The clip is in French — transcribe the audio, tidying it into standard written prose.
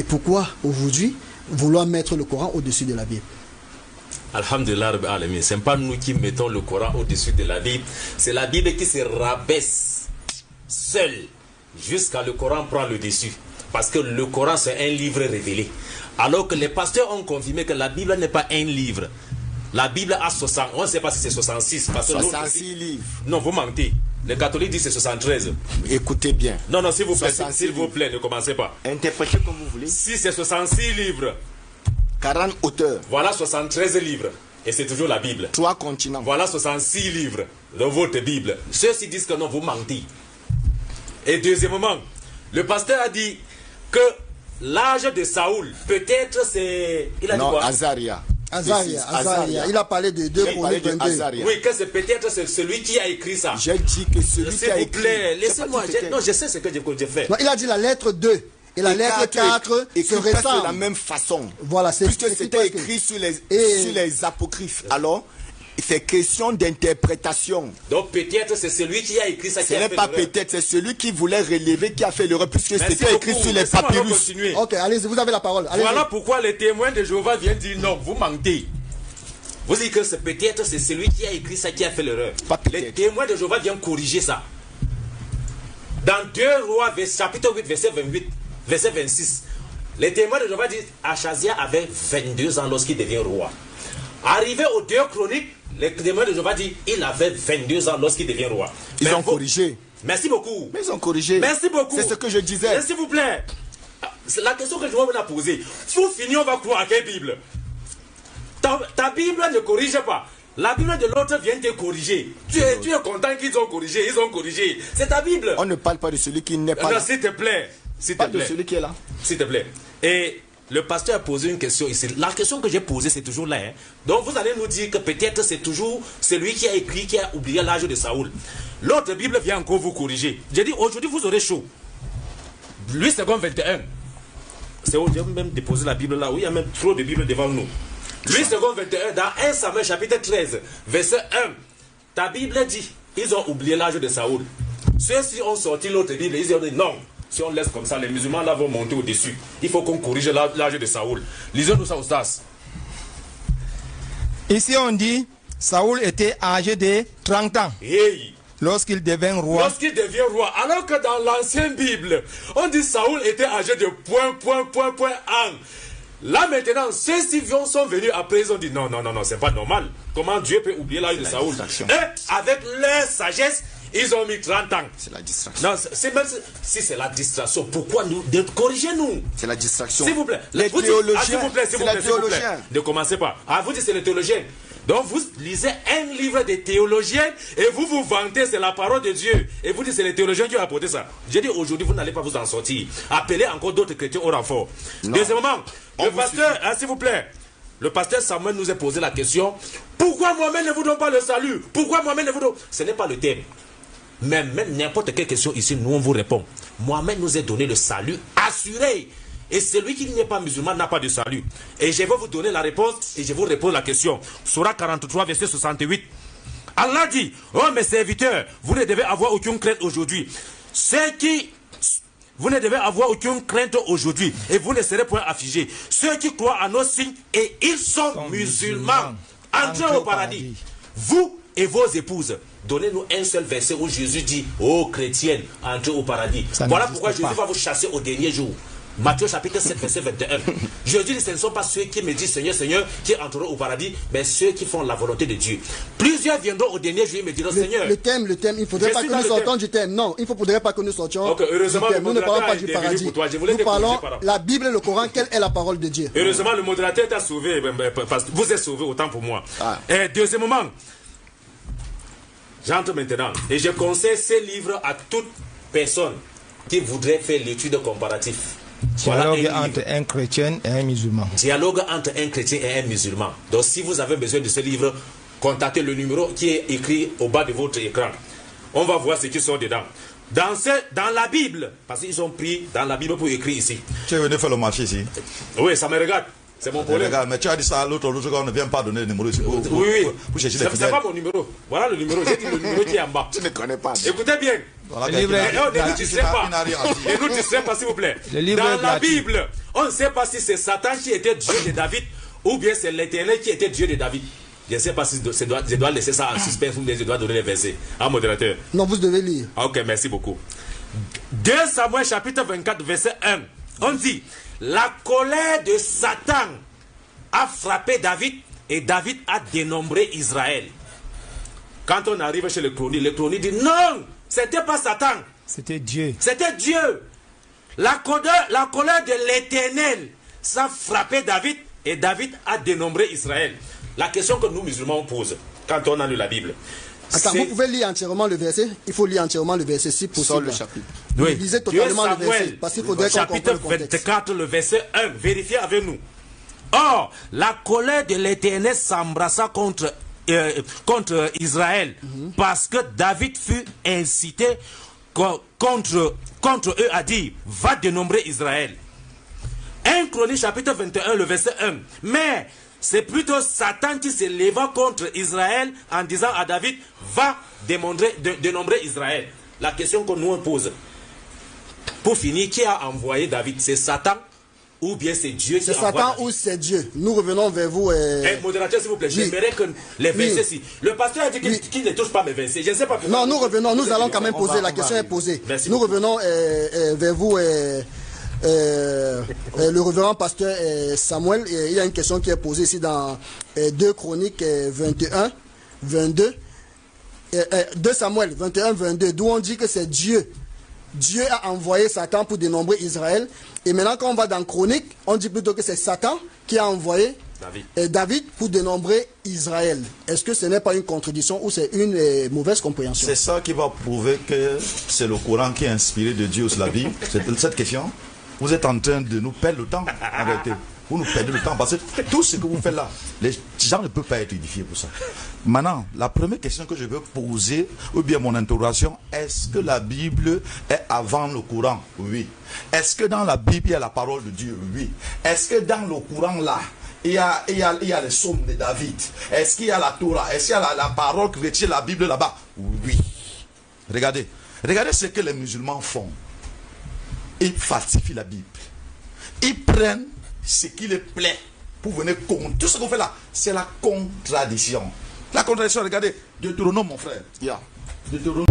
Et pourquoi aujourd'hui vouloir mettre le Coran au-dessus de la Bible? Alhamdulillah, ce n'est pas nous qui mettons le Coran au-dessus de la Bible. C'est la Bible qui se rabaisse seule jusqu'à le Coran prend le dessus. Parce que le Coran, c'est un livre révélé. Alors que les pasteurs ont confirmé que la Bible n'est pas un livre. La Bible a 60, on ne sait pas si c'est 66. Parce que 66 livres. Non, vous mentez. Les catholiques disent que c'est 73. Écoutez bien. Non, non, s'il vous plaît, ne commencez pas. Interprétez comme vous voulez. Si c'est 66 livres. 40 auteurs. Voilà 73 livres. Et c'est toujours la Bible. 3 continents. Voilà 66 livres de votre Bible. Ceux-ci disent que non, vous mentez. Et deuxièmement, le pasteur a dit que l'âge de Saoul, peut-être c'est... Il a dit quoi? Azaria. Il a parlé de 2 Chroniques 22. Oui, que c'est peut-être celui qui a écrit ça. J'ai dit que celui qui a écrit... S'il vous plaît, laissez-moi... Non, je sais ce que j'ai fait. Non, il a dit la lettre 2. Et la lettre 4 se ressemble de la même façon. Voilà, c'est puisque c'était écrit sur les apocryphes. Alors, c'est question d'interprétation. Donc peut-être c'est celui qui a écrit ça qui a fait l'erreur. Ce n'est pas peut-être, c'est celui qui voulait relever qui a fait l'erreur, puisque c'était écrit sur les papyrus. Ok, allez-y, vous avez la parole. Voilà pourquoi les témoins de Jéhovah viennent dire non, vous mentez. Vous dites que peut-être c'est celui qui a écrit ça qui a fait l'erreur. Les témoins de Jéhovah viennent corriger ça. Dans 2 Rois, chapitre 8, verset 28, verset 26, les témoins de Jéhovah disent Achazia avait 22 ans lorsqu'il devient roi. Arrivé aux 2 Chroniques, les témoins de Jéhovah disent il avait 22 ans lorsqu'il devient roi. Ils ont corrigé. Merci beaucoup. Mais ils ont corrigé. Merci beaucoup. C'est ce que je disais. S'il vous plaît. C'est la question que je vais vous la poser. Pour finir, on va croire à quelle Bible? Ta Bible ne corrige pas. La Bible de l'autre vient te corriger. Tu es content qu'ils ont corrigé. Ils ont corrigé. C'est ta Bible. On ne parle pas de celui qui n'est pas là. S'il te plaît. S'il te plaît. De celui qui est là. S'il te plaît. Et le pasteur a posé une question ici. La question que j'ai posée, c'est toujours là. Hein. Donc vous allez nous dire que peut-être c'est toujours celui qui a écrit, qui a oublié l'âge de Saoul. L'autre Bible vient encore vous corriger. J'ai dit, aujourd'hui vous aurez chaud. Lui, c'est comme 21. J'ai même déposé la Bible là, où il y a même trop de Bibles devant nous. Lui, c'est comme 21, dans 1 Samuel chapitre 13, verset 1. Ta Bible dit, ils ont oublié l'âge de Saoul. Ceux-ci ont sorti l'autre Bible, ils ont dit non. Si on laisse comme ça, les musulmans là vont monter au-dessus. Il faut qu'on corrige l'âge de Saoul. Lisons-nous ça, Oustas. Ici, on dit, Saoul était âgé de 30 ans. Hey. Lorsqu'il devient roi. Lorsqu'il devient roi. Alors que dans l'ancienne Bible, on dit Saoul était âgé de an. Là maintenant, ceux-ci sont venus après, ils ont dit non, c'est pas normal. Comment Dieu peut oublier l'âge de Saoul? Et avec leur sagesse, ils ont mis 30 ans. C'est la distraction. Non, même si c'est la distraction, pourquoi nous corrigez-nous? C'est la distraction. S'il vous plaît. Les théologiens. S'il vous plaît. Ne commencez pas. Ah, vous dites c'est les théologiens. Donc vous lisez un livre des théologiens et vous vous vantez, c'est la parole de Dieu. Et vous dites c'est les théologiens qui ont apporté ça. J'ai dit aujourd'hui vous n'allez pas vous en sortir. Appelez encore d'autres chrétiens au renfort. Deuxièmement, le pasteur, s'il vous plaît, le pasteur Samuel nous a posé la question, pourquoi Mohamed ne vous donne pas le salut? Pourquoi Mohamed ne vous donne... Ce n'est pas le thème. Mais même n'importe quelle question ici, nous on vous répond. Mohamed nous a donné le salut assuré. Et celui qui n'est pas musulman n'a pas de salut. Et je vais vous donner la réponse et je vous réponds la question. Surah 43, verset 68. Allah dit, oh mes serviteurs, vous ne devez avoir aucune crainte aujourd'hui. Vous ne devez avoir aucune crainte aujourd'hui et vous ne serez point affligés. Ceux qui croient à nos signes et ils sont musulmans, entrez au paradis. Vous et vos épouses. Donnez-nous un seul verset où Jésus dit, ô chrétiennes, entrez au paradis. Voilà pourquoi Jésus va vous chasser au dernier jour. Matthieu chapitre 7, verset 21. Jésus dit, ce ne sont pas ceux qui me disent Seigneur, Seigneur, qui entreront au paradis, mais ceux qui font la volonté de Dieu. Plusieurs viendront au dernier jour et me diront, Seigneur. Le thème, il ne faudrait pas que nous sortions du thème. Non, il ne faudrait pas que nous sortions du thème. Nous ne parlons pas du paradis. Nous parlons la Bible et le Coran, quelle est la parole de Dieu. Heureusement, le modérateur t'a sauvé, parce que vous êtes sauvé autant pour moi. Et deuxièmement, j'entre maintenant, et je conseille ces livres à toute personne qui voudrait faire l'étude comparative. Dialogue entre un chrétien et un musulman. Dialogue entre un chrétien et un musulman. Donc si vous avez besoin de ce livre, contactez le numéro qui est écrit au bas de votre écran. On va voir ce qui sont dedans. Dans la Bible, parce qu'ils ont pris dans la Bible pour écrire ici. Tu es venu faire le marché ici? Oui, ça me regarde. C'est mon problème. Regarde, mais tu as dit ça à l'autre jour, on ne vient pas donner le numéro ici. Oui. Pour chercher les fidèles. C'est pas mon numéro. Voilà le numéro. J'ai dit le numéro qui est en bas. Tu ne connais pas. Écoutez bien. Ne nous distrayez pas, s'il vous plaît. Dans la Bible, on ne sait pas si c'est Satan qui était Dieu de David ou bien c'est l'Éternel qui était Dieu de David. Je ne sais pas si je dois laisser ça en suspense ou bien je dois donner les versets. Ah, modérateur. Non, vous devez lire. Ok, merci beaucoup. 2 Samuel chapitre 24, verset 1. On dit, la colère de Satan a frappé David et David a dénombré Israël. Quand on arrive chez le chronique dit non, c'était pas Satan. C'était Dieu. C'était Dieu. La colère de l'Éternel, ça a frappé David et David a dénombré Israël. La question que nous musulmans posons quand on a lu la Bible. Attends, vous pouvez lire entièrement le verset. Il faut lire entièrement le verset si possible. Le chapitre. Oui. Lisez totalement le verset. Parce qu'il faudrait qu'on comprenne le contexte. Chapitre 24, le verset 1. Vérifiez avec nous. Or, la colère de l'Éternel s'embrassa contre Israël parce que David fut incité contre eux à dire va dénombrer Israël. 1 Chronique chapitre 21 le verset 1. Mais c'est plutôt Satan qui se leva contre Israël en disant à David va dénombrer Israël. La question que nous on pose pour finir, qui a envoyé David? C'est Satan ou bien c'est Dieu qui envoie Satan David? ou c'est Dieu? Nous revenons vers vous. Modérateur, s'il vous plaît, j'aimerais que les versets, si le pasteur a dit qu'il ne touche pas mes versets, je ne sais pas pourquoi. Non, nous revenons, nous allons quand même poser, la question est posée. Nous revenons vers vous, le révérend pasteur Samuel. Il y a une question qui est posée ici dans 2 Chroniques 21, 22. 2 Samuel 21, 22, d'où on dit que c'est Dieu. Dieu a envoyé Satan pour dénombrer Israël. Et maintenant, quand on va dans Chronique, on dit plutôt que c'est Satan qui a envoyé David pour dénombrer Israël. Est-ce que ce n'est pas une contradiction ou c'est une mauvaise compréhension? C'est ça qui va prouver que c'est le Coran qui est inspiré de Dieu sur la Bible. Cette question, vous êtes en train de nous perdre le temps, en réalité. Vous nous perdez le temps parce que tout ce que vous faites là, les gens ne peuvent pas être édifiés pour ça. Maintenant, la première question que je veux poser, ou bien mon interrogation, est-ce que la Bible est avant le Coran? Oui. Est-ce que dans la Bible, il y a la parole de Dieu? Oui. Est-ce que dans le Coran là, il y a les psaumes de David? Est-ce qu'il y a la Torah? Est-ce qu'il y a la parole qui retient la Bible là-bas? Oui. Regardez ce que les musulmans font. Ils falsifient la Bible. Ils prennent ce qui les plaît pour venir contre. Tout ce qu'on fait là, c'est la contradiction. La contradiction, regardez, Deutéronome, mon frère. Deutéronome.